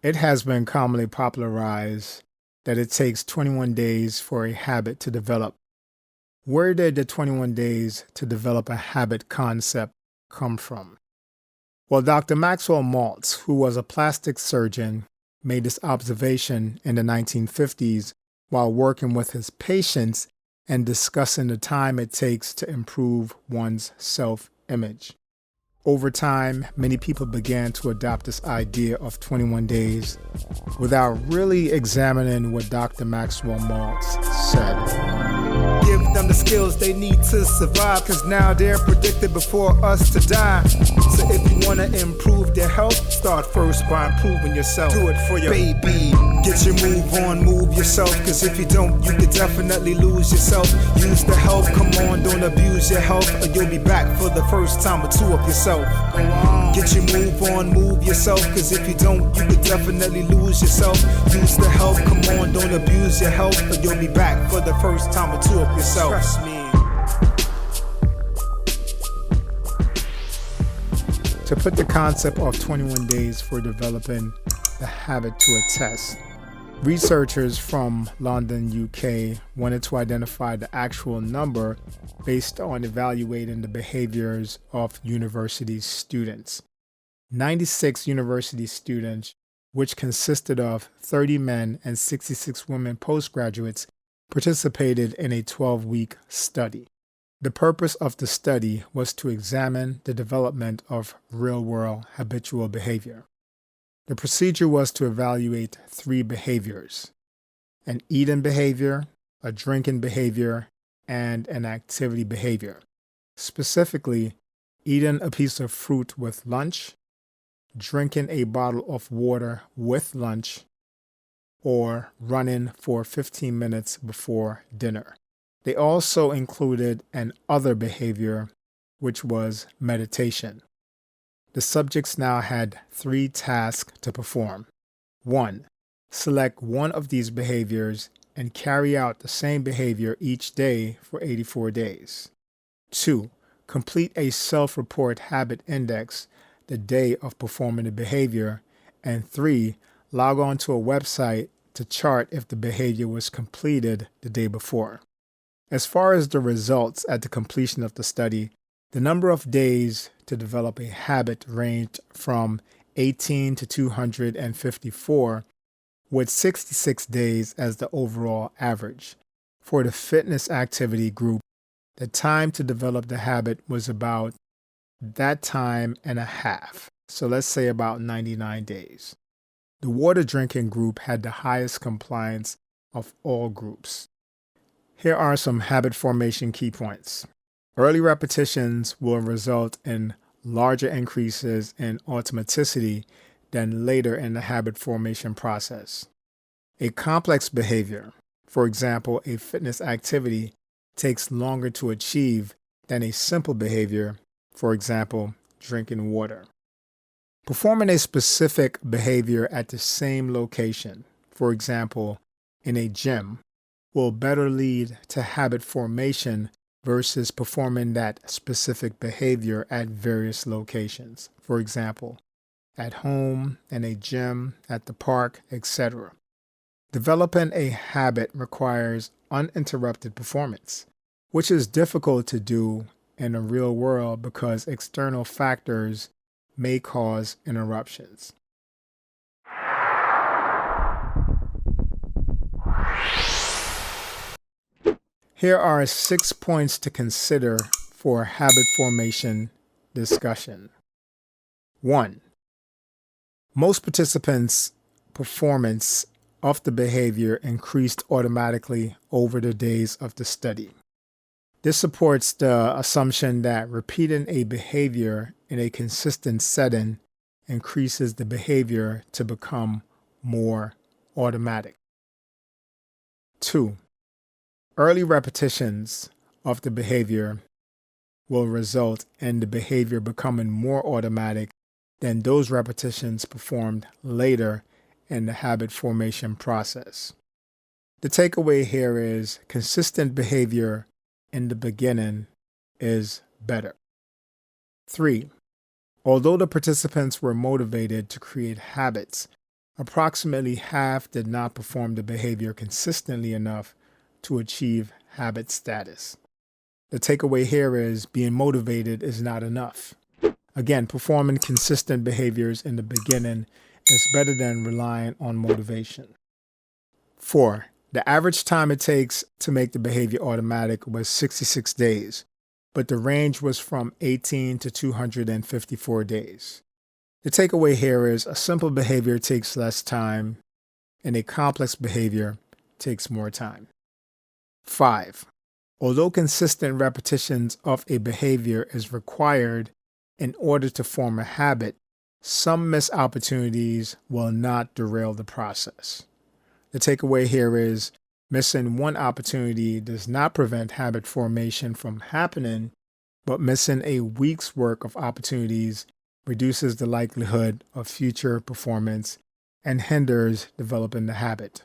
It has been commonly popularized that it takes 21 days for a habit to develop. Where did the 21 days to develop a habit concept come from? Well, Dr. Maxwell Maltz, who was a plastic surgeon, made this observation in the 1950s while working with his patients and discussing the time it takes to improve one's self-image. Over time, many people began to adopt this idea of 21 days without really examining what Dr. Maxwell Maltz said. Give them the skills they need to survive, cause now they're predicted before us to die. So if you wanna improve their health, start first by improving yourself. Do it for your baby. Get your move on, move yourself, cause if you don't, you could definitely lose yourself. Use the help, come on, don't abuse your health, or you'll be back for the first time or two of yourself. Get your move on, move yourself, cause if you don't, you could definitely lose yourself. Use the help, come on, don't abuse your health, or you'll be back for the first time or two of yourself. Trust me. To put the concept of 21 days for developing the habit to a test, researchers from London, UK wanted to identify the actual number based on evaluating the behaviors of university students. 96 university students, which consisted of 30 men and 66 women postgraduates, participated in a 12-week study. The purpose of the study was to examine the development of real-world habitual behavior. The procedure was to evaluate 3 behaviors: an eating behavior, a drinking behavior, and an activity behavior. Specifically, eating a piece of fruit with lunch, drinking a bottle of water with lunch, or running for 15 minutes before dinner. They also included an other behavior, which was meditation. The subjects now had 3 tasks to perform. 1. Select one of these behaviors and carry out the same behavior each day for 84 days. 2. Complete a self-report habit index the day of performing the behavior. And 3. Log on to a website to chart if the behavior was completed the day before. As far as the results at the completion of the study, the number of days to develop a habit ranged from 18 to 254, with 66 days as the overall average. For the fitness activity group, the time to develop the habit was about that time and a half, so let's say about 99 days. The water drinking group had the highest compliance of all groups. Here are some habit formation key points. Early repetitions will result in larger increases in automaticity than later in the habit formation process. A complex behavior, for example, a fitness activity, takes longer to achieve than a simple behavior, for example, drinking water. Performing a specific behavior at the same location, for example, in a gym, will better lead to habit formation versus performing that specific behavior at various locations, for example, at home, in a gym, at the park, etc. Developing a habit requires uninterrupted performance, which is difficult to do in the real world because external factors may cause interruptions. Here are 6 points to consider for habit formation discussion. 1. Most participants' performance of the behavior increased automatically over the days of the study. This supports the assumption that repeating a behavior in a consistent setting increases the behavior to become more automatic. 2. Early repetitions of the behavior will result in the behavior becoming more automatic than those repetitions performed later in the habit formation process. The takeaway here is consistent behavior in the beginning is better. 3. Although the participants were motivated to create habits, approximately half did not perform the behavior consistently enough to achieve habit status. The takeaway here is being motivated is not enough. Again, performing consistent behaviors in the beginning is better than relying on motivation. 4. The average time it takes to make the behavior automatic was 66 days, but the range was from 18 to 254 days. The takeaway here is a simple behavior takes less time, and a complex behavior takes more time. 5. Although consistent repetitions of a behavior is required in order to form a habit, some missed opportunities will not derail the process. The takeaway here is missing one opportunity does not prevent habit formation from happening, but missing a week's worth of opportunities reduces the likelihood of future performance and hinders developing the habit.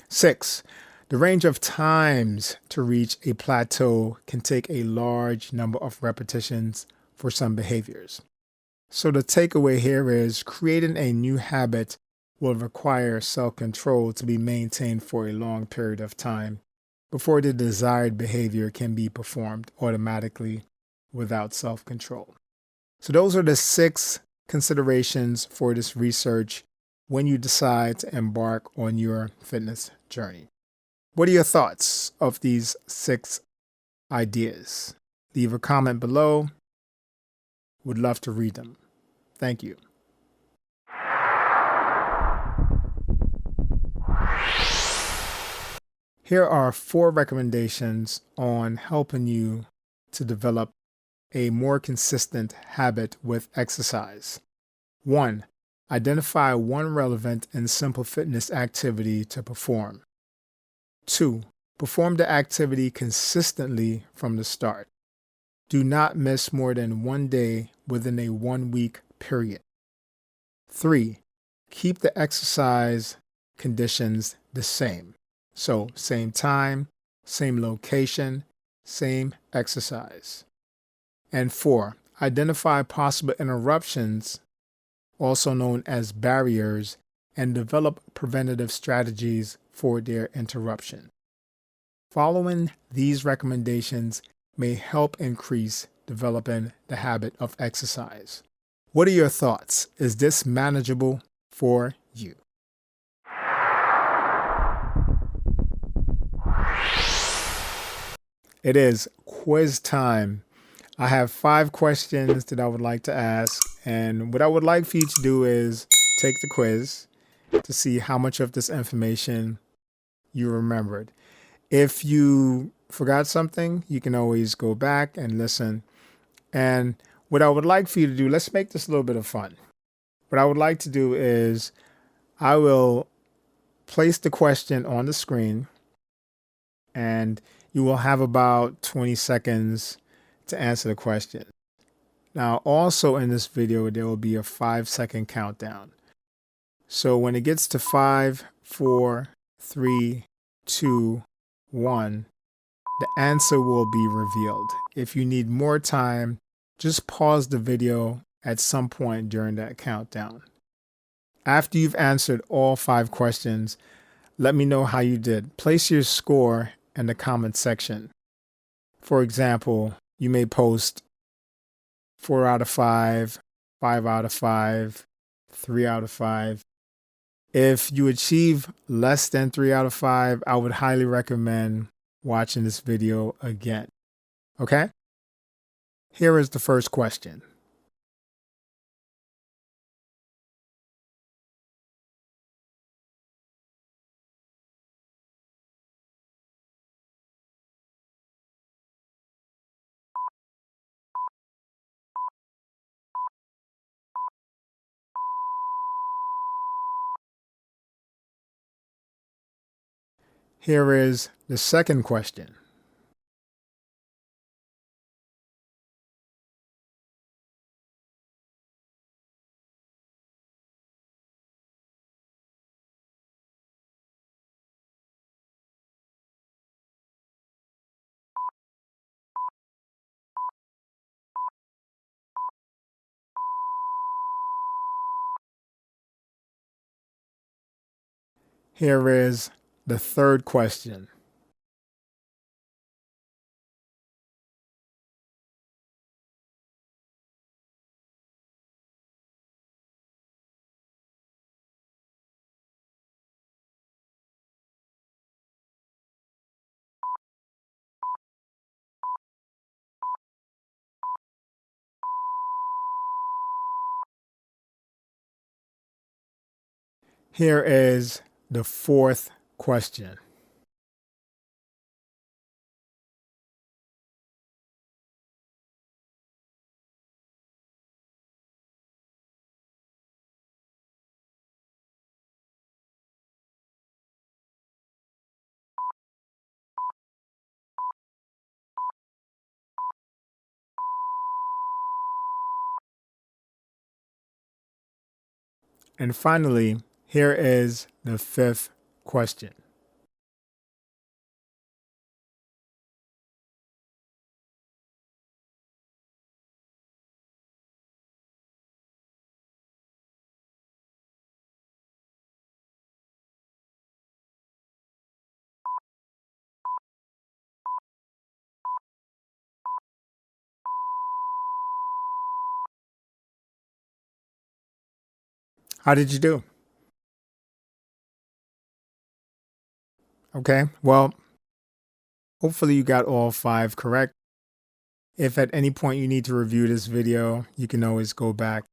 6. The range of times to reach a plateau can take a large number of repetitions for some behaviors. So the takeaway here is creating a new habit will require self-control to be maintained for a long period of time before the desired behavior can be performed automatically without self-control. So those are the 6 considerations for this research when you decide to embark on your fitness journey. What are your thoughts of these 6 ideas? Leave a comment below. Would love to read them. Thank you. Here are 4 recommendations on helping you to develop a more consistent habit with exercise. 1. Identify one relevant and simple fitness activity to perform. 2. Perform the activity consistently from the start. Do not miss more than 1 day within a 1-week period. 3. Keep the exercise conditions the same. So, same time, same location, same exercise. And 4. Identify possible interruptions, also known as barriers, and develop preventative strategies for their interruption. Following these recommendations may help increase developing the habit of exercise. What are your thoughts? Is this manageable for you? It is quiz time. I have 5 questions that I would like to ask, and what I would like for you to do is take the quiz to see how much of this information you remembered. If you forgot something, you can always go back and listen. And what I would like for you to do, let's make this a little bit of fun. What I would like to do is I will place the question on the screen, and you will have about 20 seconds to answer the question. Now, also in this video, there will be a 5-second countdown. So when it gets to 5, 4, 3, 2, 1, the answer will be revealed. If you need more time, just pause the video at some point during that countdown. After you've answered all 5 questions, let me know how you did. Place your score in the comment section. For example, you may post 4 out of 5, 5 out of 5, 3 out of 5. If you achieve less than 3 out of 5, I would highly recommend watching this video again. Okay? Here is the first question. Here is the second question. Here is the third question. Here is the fourth question. And finally, here is the fifth question. How did you do? Okay, well, hopefully you got all 5 correct. If at any point you need to review this video, you can always go back.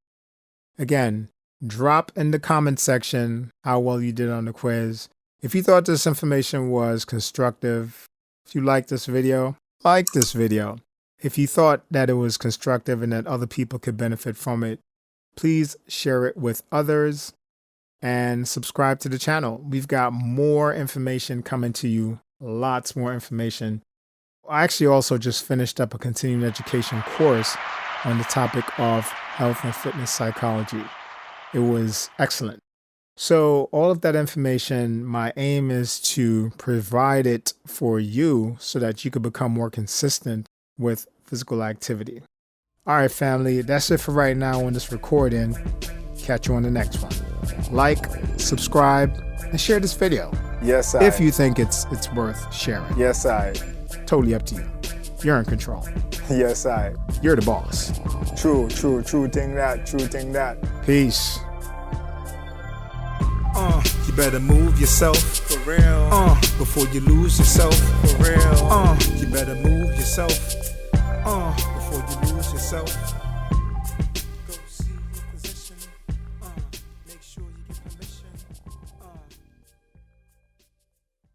Again, drop in the comment section how well you did on the quiz. If you thought this information was constructive, if you liked this video, like this video. If you thought that it was constructive and that other people could benefit from it, please share it with others and subscribe to the channel. We've got more information coming to you, lots more information. I actually also just finished up a continuing education course on the topic of health and fitness psychology. It was excellent. So all of that information, my aim is to provide it for you so that you could become more consistent with physical activity. All right, family, that's it for right now on this recording. Catch you on the next one. Like, subscribe, and share this video. Yes, I. If you think it's worth sharing. Yes, I. Totally up to you. You're in control. Yes, I. You're the boss. True thing that. Peace. You better move yourself. For real. Before you lose yourself. For real. You better move yourself. Before you lose yourself.